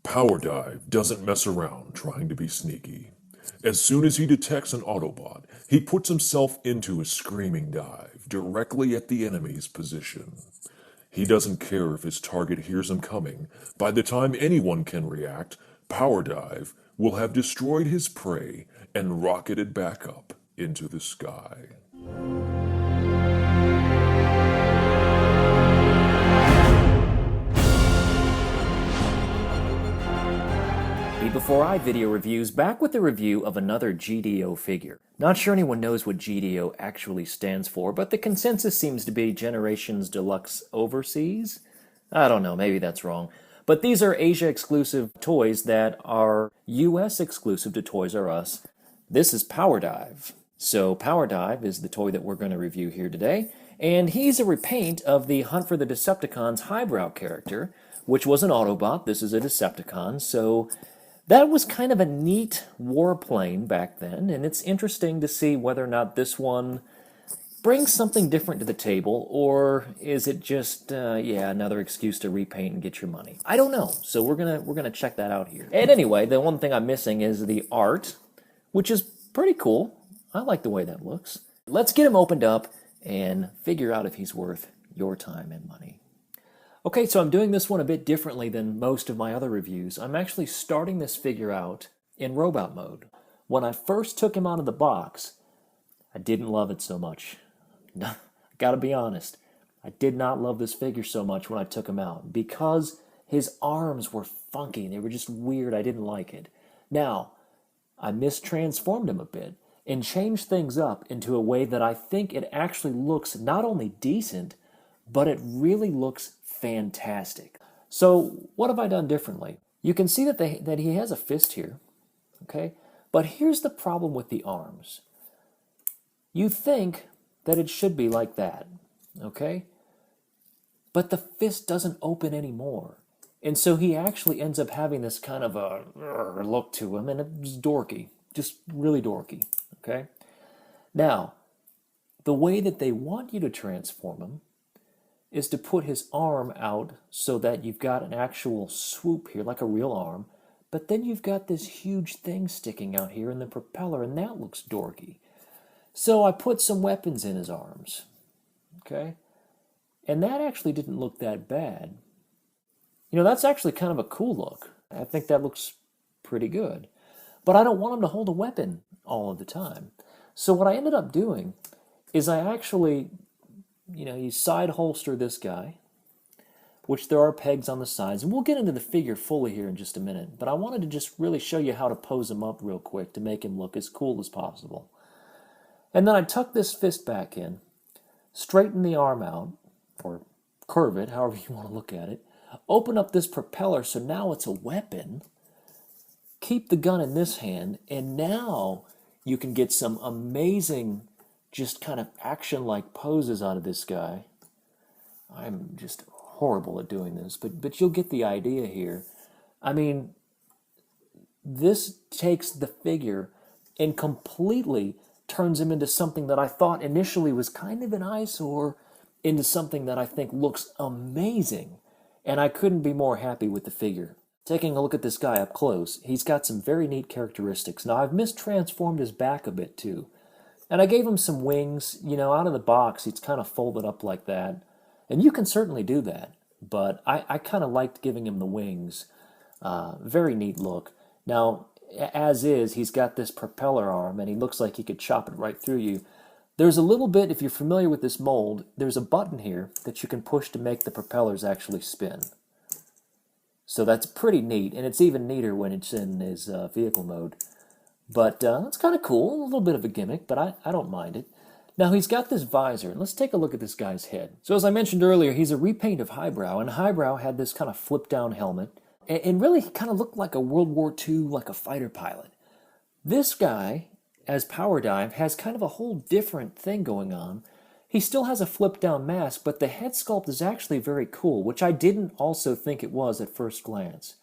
Powerdive doesn't mess around trying to be sneaky. As soon as he detects an Autobot, he puts himself into a screaming dive directly at the enemy's position. He doesn't care if his target hears him coming. By the time anyone can react, Powerdive will have destroyed his prey and rocketed back up into the sky. eBEFOREi video reviews, back with a review of another GDO figure. Not sure anyone knows what GDO actually stands for, but the consensus seems to be Generations Deluxe Overseas? I don't know, maybe that's wrong. But these are Asia-exclusive toys that are US exclusive to Toys R Us. This is Powerdive. So Powerdive is the toy that we're going to review here today, and he's a repaint of the Hunt for the Decepticons highbrow character, which was an Autobot. This is a Decepticon, so that was kind of a neat warplane back then, and it's interesting to see whether or not this one brings something different to the table, or is it just, another excuse to repaint and get your money? I don't know, so we're gonna check that out here. And anyway, the one thing I'm missing is the art, which is pretty cool. I like the way that looks. Let's get him opened up and figure out if he's worth your time and money. Okay, so I'm doing this one a bit differently than most of my other reviews. I'm actually starting this figure out in robot mode. When I first took him out of the box, I didn't love it so much. Gotta be honest, I did not love this figure so much when I took him out because his arms were funky. They were just weird. I didn't like it. Now, I mistransformed him a bit and changed things up into a way that I think it actually looks not only decent, but it really looks fantastic. So what have I done differently? You can see that he has a fist here, okay? But here's the problem with the arms. You think that it should be like that, okay? But the fist doesn't open anymore. And so he actually ends up having this kind of a look to him, and it's dorky, just really dorky, okay? Now, the way that they want you to transform him is to put his arm out so that you've got an actual swoop here, like a real arm, but then you've got this huge thing sticking out here in the propeller, and that looks dorky. So I put some weapons in his arms, okay? And that actually didn't look that bad. You know, that's actually kind of a cool look. I think that looks pretty good. But I don't want him to hold a weapon all of the time. So what I ended up doing is I actually, you side holster this guy, which there are pegs on the sides, and we'll get into the figure fully here in just a minute, but I wanted to just really show you how to pose him up real quick to make him look as cool as possible. And then I tuck this fist back in, straighten the arm out, or curve it, however you want to look at it, open up this propeller so now it's a weapon, keep the gun in this hand, and now you can get some amazing just kind of action-like poses out of this guy. I'm just horrible at doing this, but you'll get the idea here. I mean, this takes the figure and completely turns him into something that I thought initially was kind of an eyesore into something that I think looks amazing. And I couldn't be more happy with the figure. Taking a look at this guy up close, he's got some very neat characteristics. Now, I've mistransformed his back a bit too. And I gave him some wings. Out of the box, it's kind of folded up like that. And you can certainly do that. But I kind of liked giving him the wings. Very neat look. Now, as is, he's got this propeller arm, and he looks like he could chop it right through you. There's a little bit, if you're familiar with this mold, there's a button here that you can push to make the propellers actually spin. So that's pretty neat, and it's even neater when it's in his vehicle mode. But that's kind of cool, a little bit of a gimmick, but I don't mind it. Now he's got this visor, and let's take a look at this guy's head. So as I mentioned earlier, he's a repaint of Highbrow, and Highbrow had this kind of flip-down helmet, and really he kind of looked like a World War II, like a fighter pilot. This guy, as Powerdive, has kind of a whole different thing going on. He still has a flip-down mask, but the head sculpt is actually very cool, which I didn't also think it was at first glance.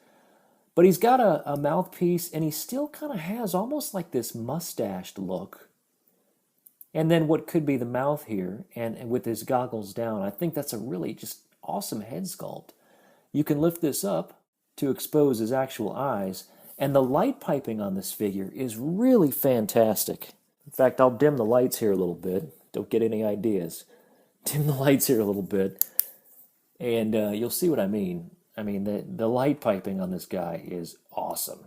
But he's got a mouthpiece, and he still kind of has almost like this mustached look. And then what could be the mouth here, and with his goggles down, I think that's a really just awesome head sculpt. You can lift this up, to expose his actual eyes. And the light piping on this figure is really fantastic. In fact, I'll dim the lights here a little bit. Don't get any ideas. Dim the lights here a little bit, and you'll see what I mean. I mean, the light piping on this guy is awesome.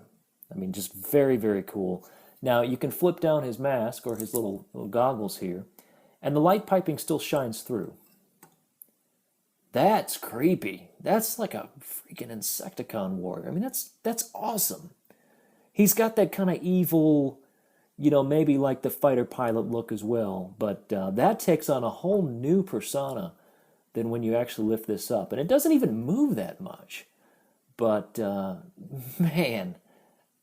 I mean, just very, very cool. Now, you can flip down his mask or his little goggles here, and the light piping still shines through. That's creepy. That's like a freaking Insecticon warrior. I mean, that's awesome. He's got that kind of evil, you know, maybe like the fighter pilot look as well, but that takes on a whole new persona than when you actually lift this up. And it doesn't even move that much. But, man,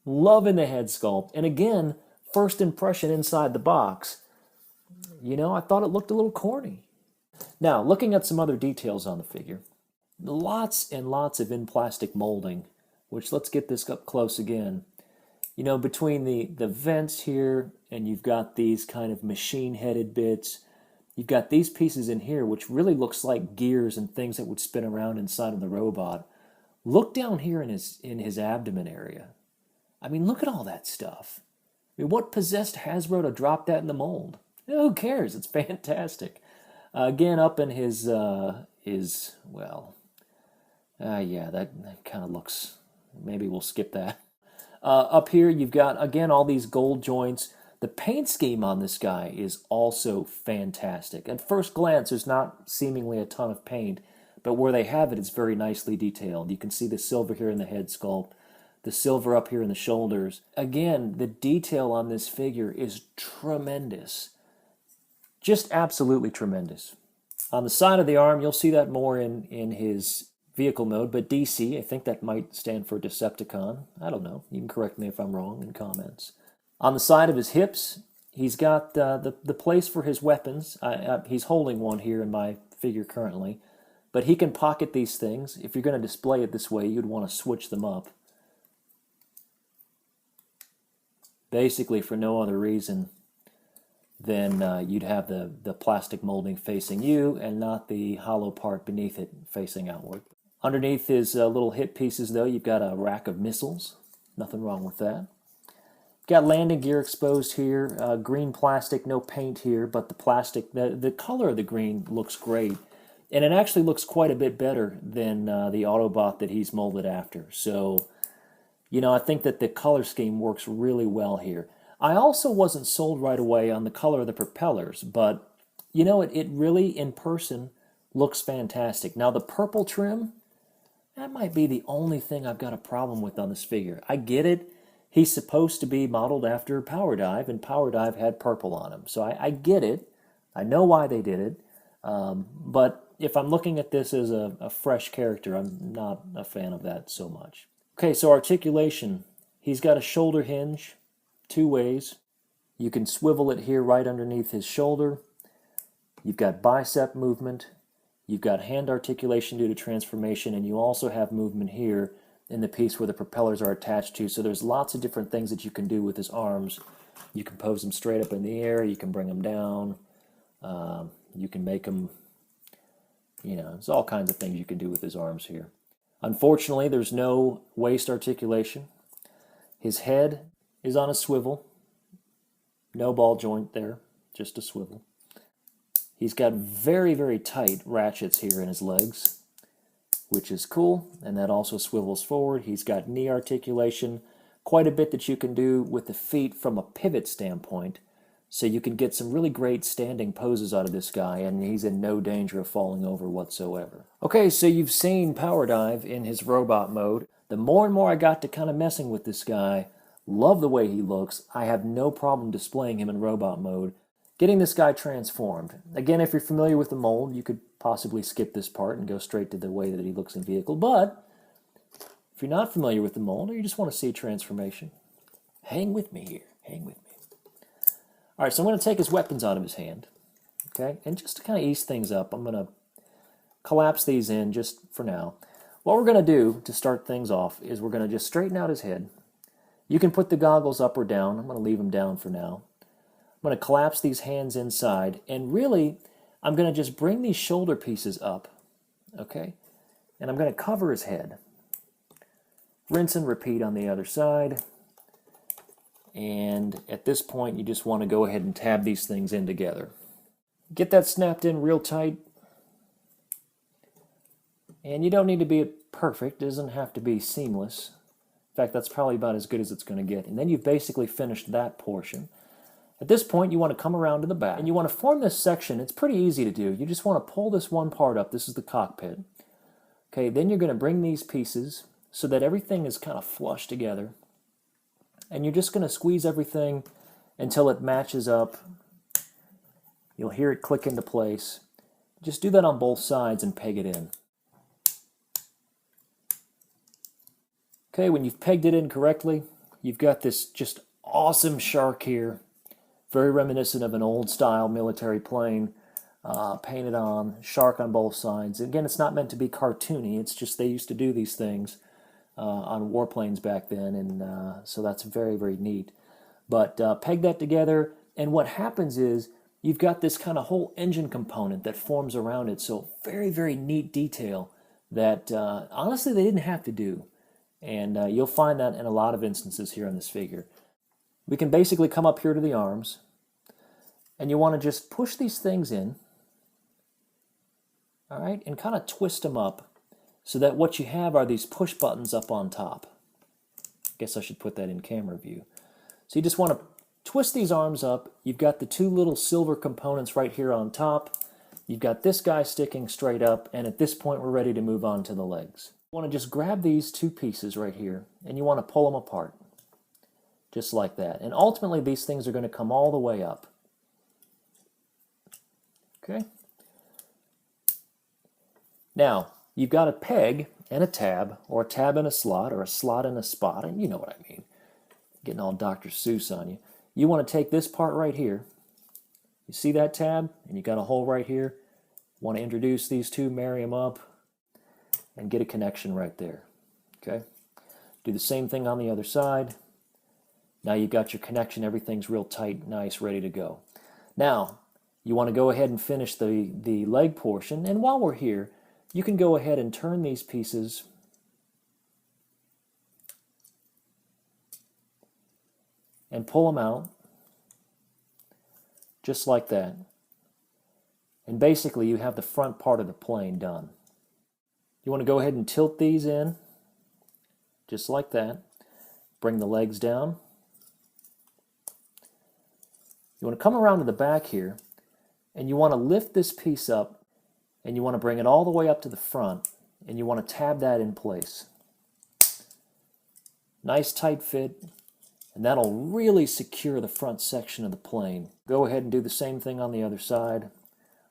loving the head sculpt. And again, first impression inside the box, you know, I thought it looked a little corny. Now, looking at some other details on the figure, lots and lots of in-plastic molding, which let's get this up close again. You know, between the vents here, and you've got these kind of machine-headed bits, you've got these pieces in here, which really looks like gears and things that would spin around inside of the robot. Look down here in his abdomen area. I mean, look at all that stuff. I mean, what possessed Hasbro to drop that in the mold? Who cares? It's fantastic. Again, up in his yeah, that kind of looks, maybe we'll skip that. Up here, you've got, again, all these gold joints. The paint scheme on this guy is also fantastic. At first glance, there's not seemingly a ton of paint, but where they have it, it's very nicely detailed. You can see the silver here in the head sculpt, the silver up here in the shoulders. Again, the detail on this figure is tremendous. Just absolutely tremendous. On the side of the arm, you'll see that more in his vehicle mode, but DC, I think that might stand for Decepticon. I don't know. You can correct me if I'm wrong in comments. On the side of his hips, he's got the place for his weapons. He's holding one here in my figure currently, but he can pocket these things. If you're going to display it this way, you'd want to switch them up. Basically, for no other reason than you'd have the plastic molding facing you and not the hollow part beneath it facing outward. Underneath his little hip pieces, though, you've got a rack of missiles. Nothing wrong with that. Got landing gear exposed here. Green plastic, no paint here, but the plastic, the color of the green looks great. And it actually looks quite a bit better than the Autobot that he's molded after. So, you know, I think that the color scheme works really well here. I also wasn't sold right away on the color of the propellers, but, you know, it really, in person, looks fantastic. Now, the purple trim, that might be the only thing I've got a problem with on this figure. I get it. He's supposed to be modeled after Powerdive, and Powerdive had purple on him. So I get it. I know why they did it. But if I'm looking at this as a fresh character, I'm not a fan of that so much. Okay, so articulation. He's got a shoulder hinge, two ways. You can swivel it here right underneath his shoulder. You've got bicep movement. You've got hand articulation due to transformation, and you also have movement here in the piece where the propellers are attached to. So there's lots of different things that you can do with his arms. You can pose them straight up in the air. You can bring them down. You can make them, you know, there's all kinds of things you can do with his arms here. Unfortunately, there's no waist articulation. His head is on a swivel. No ball joint there, just a swivel. He's got very, very tight ratchets here in his legs, which is cool, and that also swivels forward. He's got knee articulation, quite a bit that you can do with the feet from a pivot standpoint, so you can get some really great standing poses out of this guy, and he's in no danger of falling over whatsoever. Okay, so you've seen Powerdive in his robot mode. The more and more I got to kind of messing with this guy, love the way he looks. I have no problem displaying him in robot mode. Getting this guy transformed. Again, if you're familiar with the mold, you could possibly skip this part and go straight to the way that he looks in vehicle. But if you're not familiar with the mold, or you just want to see transformation, hang with me here. Hang with me. All right, so I'm going to take his weapons out of his hand. Okay, and just to kind of ease things up, I'm going to collapse these in just for now. What we're going to do to start things off is we're going to just straighten out his head. You can put the goggles up or down. I'm going to leave them down for now. I'm going to collapse these hands inside, and really, I'm going to just bring these shoulder pieces up, okay? And I'm going to cover his head. Rinse and repeat on the other side. And at this point, you just want to go ahead and tab these things in together. Get that snapped in real tight. And you don't need to be perfect. It doesn't have to be seamless. In fact, that's probably about as good as it's going to get. And then you've basically finished that portion. At this point, you want to come around to the back. And you want to form this section. It's pretty easy to do. You just want to pull this one part up. This is the cockpit. Okay, then you're going to bring these pieces so that everything is kind of flush together. And you're just going to squeeze everything until it matches up. You'll hear it click into place. Just do that on both sides and peg it in. Okay, when you've pegged it in correctly, you've got this just awesome shark here. Very reminiscent of an old style military plane. Painted on, shark on both sides. Again, it's not meant to be cartoony. It's just they used to do these things on warplanes back then, and so that's very, very neat. But peg that together, and what happens is you've got this kind of whole engine component that forms around it. So very, very neat detail that honestly they didn't have to do. And you'll find that in a lot of instances here on this figure. We can basically come up here to the arms, and you want to just push these things in, all right, and kind of twist them up so that what you have are these push buttons up on top. I guess I should put that in camera view. So you just want to twist these arms up. You've got the two little silver components right here on top. You've got this guy sticking straight up, and at this point we're ready to move on to the legs. You want to just grab these two pieces right here, and you want to pull them apart, just like that. And ultimately these things are going to come all the way up. Okay? Now, you've got a peg and a tab, or a tab and a slot, or a slot and a spot, and you know what I mean. Getting all Dr. Seuss on you. You want to take this part right here. You see that tab? And you got a hole right here. Want to introduce these two, marry them up, and get a connection right there. Okay? Do the same thing on the other side. Now you've got your connection. Everything's real tight, nice, ready to go. Now, you want to go ahead and finish the leg portion, and while we're here, you can go ahead and turn these pieces and pull them out, just like that. And basically you have the front part of the plane done. You want to go ahead and tilt these in, just like that. Bring the legs down. You want to come around to the back here, and you want to lift this piece up, and you want to bring it all the way up to the front, and you want to tab that in place. Nice tight fit, and that'll really secure the front section of the plane. Go ahead and do the same thing on the other side.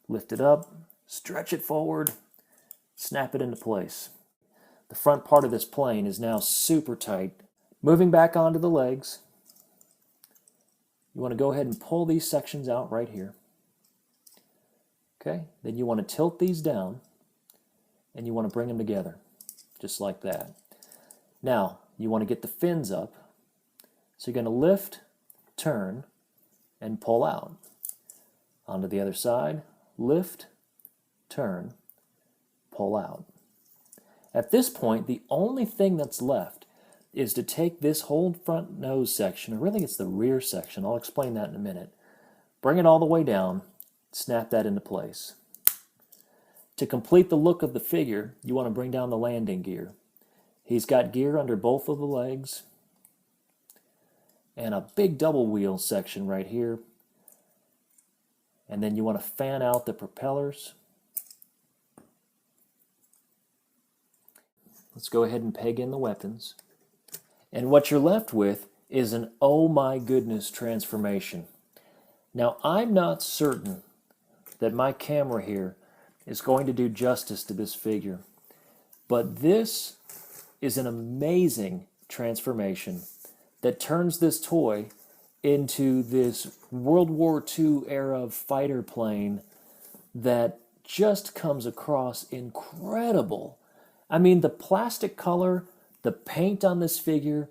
Lift it up, stretch it forward, snap it into place. The front part of this plane is now super tight. Moving back onto the legs, you want to go ahead and pull these sections out right here. Okay, then you want to tilt these down, and you want to bring them together, just like that. Now, you want to get the fins up, so you're going to lift, turn, and pull out. Onto the other side, lift, turn, pull out. At this point, the only thing that's left is to take this whole front nose section, or really it's the rear section, I'll explain that in a minute, bring it all the way down, snap that into place. To complete the look of the figure, you want to bring down the landing gear. He's got gear under both of the legs, and a big double wheel section right here. And then you want to fan out the propellers. Let's go ahead and peg in the weapons. And what you're left with is an oh my goodness transformation. Now, I'm not certain that my camera here is going to do justice to this figure, but this is an amazing transformation that turns this toy into this World War II era fighter plane that just comes across incredible. I mean, the plastic color, the paint on this figure,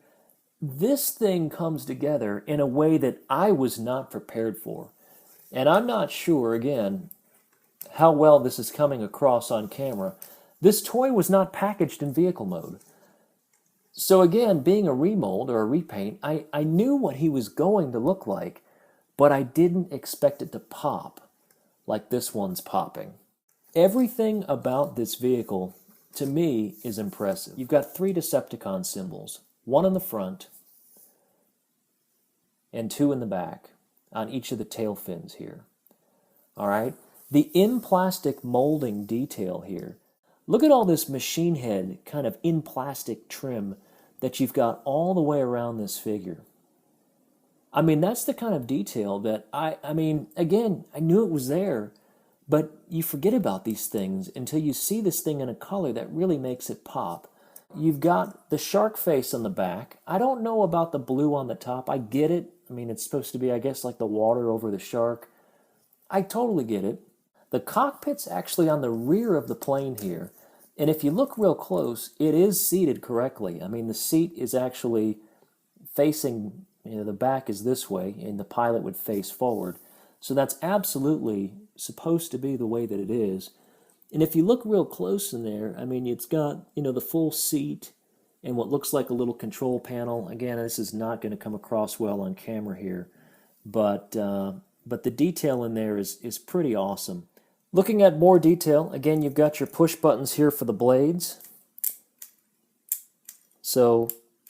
this thing comes together in a way that I was not prepared for. And I'm not sure, again, how well this is coming across on camera. This toy was not packaged in vehicle mode. So again, being a remold or a repaint, I knew what he was going to look like, but I didn't expect it to pop like this one's popping. Everything about this vehicle, to me, is impressive. You've got 3 Decepticon symbols, 1 in the front and 2 in the back on each of the tail fins here. All right? The in-plastic molding detail here. Look at all this machine head kind of in-plastic trim that you've got all the way around this figure. I mean, that's the kind of detail that I mean, again, I knew it was there, but you forget about these things until you see this thing in a color that really makes it pop. You've got the shark face on the back. I don't know about the blue on the top. I get it. I mean, it's supposed to be, I guess, like the water over the shark. I totally get it. The cockpit's actually on the rear of the plane here. And if you look real close, it is seated correctly. I mean, the seat is actually facing, the back is this way, and the pilot would face forward. So that's absolutely supposed to be the way that it is. And if you look real close in there, I mean, it's got, the full seat and what looks like a little control panel. Again, this is not going to come across well on camera here, but the detail in there is pretty awesome. Looking at more detail, again, you've got your push buttons here for the blades. So,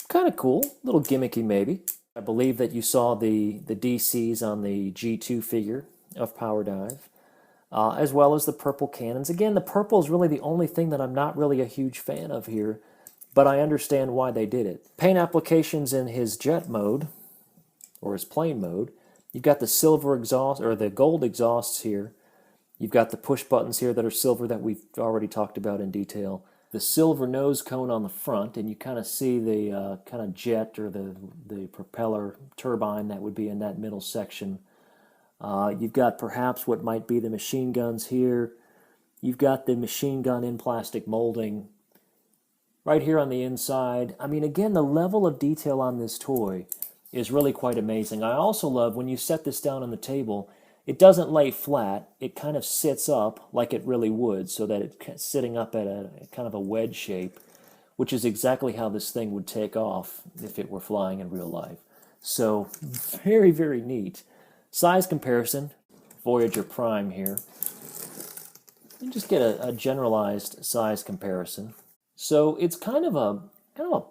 kind of cool, a little gimmicky maybe. I believe that you saw the DCs on the G2 figure of Powerdive, as well as the purple cannons. Again, the purple is really the only thing that I'm not really a huge fan of here, but I understand why they did it. Paint applications in his jet mode, or his plane mode. You've got the silver exhaust, or the gold exhausts here. You've got the push buttons here that are silver that we've already talked about in detail. The silver nose cone on the front, and you kind of see the kind of jet or the propeller turbine that would be in that middle section. You've got perhaps what might be the machine guns here. You've got the machine gun in plastic molding right here on the inside. I mean, again, the level of detail on this toy is really quite amazing. I also love when you set this down on the table, it doesn't lay flat. It kind of sits up like it really would, so that it's sitting up at a kind of a wedge shape, which is exactly how this thing would take off if it were flying in real life. So very, very neat. Size comparison, Voyager Prime here. You just get a generalized size comparison. So it's kind of a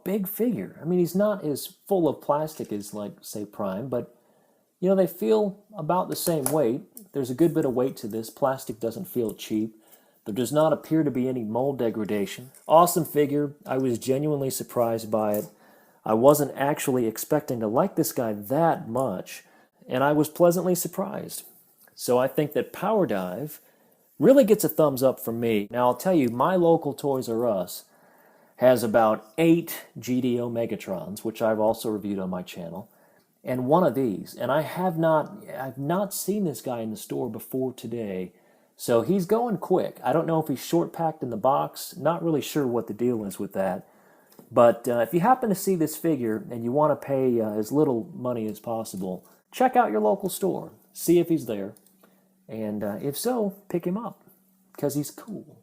big figure. I mean, he's not as full of plastic as, like, say, Prime, but they feel about the same weight. There's a good bit of weight to this. Plastic doesn't feel cheap. There does not appear to be any mold degradation. Awesome figure. I was genuinely surprised by it. I wasn't actually expecting to like this guy that much, and I was pleasantly surprised. So I think that Powerdive really gets a thumbs up from me. Now, I'll tell you, my local Toys R Us has about 8 GDO Megatrons, which I've also reviewed on my channel, and one of these. And I've not seen this guy in the store before today, so he's going quick. I don't know if he's short packed in the box. Not really sure what the deal is with that. But if you happen to see this figure and you want to pay as little money as possible, check out your local store. See if he's there. And if so, pick him up, because he's cool.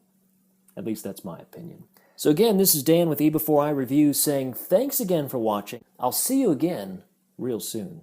At least that's my opinion. So again, this is Dan with eBEFOREi Reviews saying thanks again for watching. I'll see you again real soon.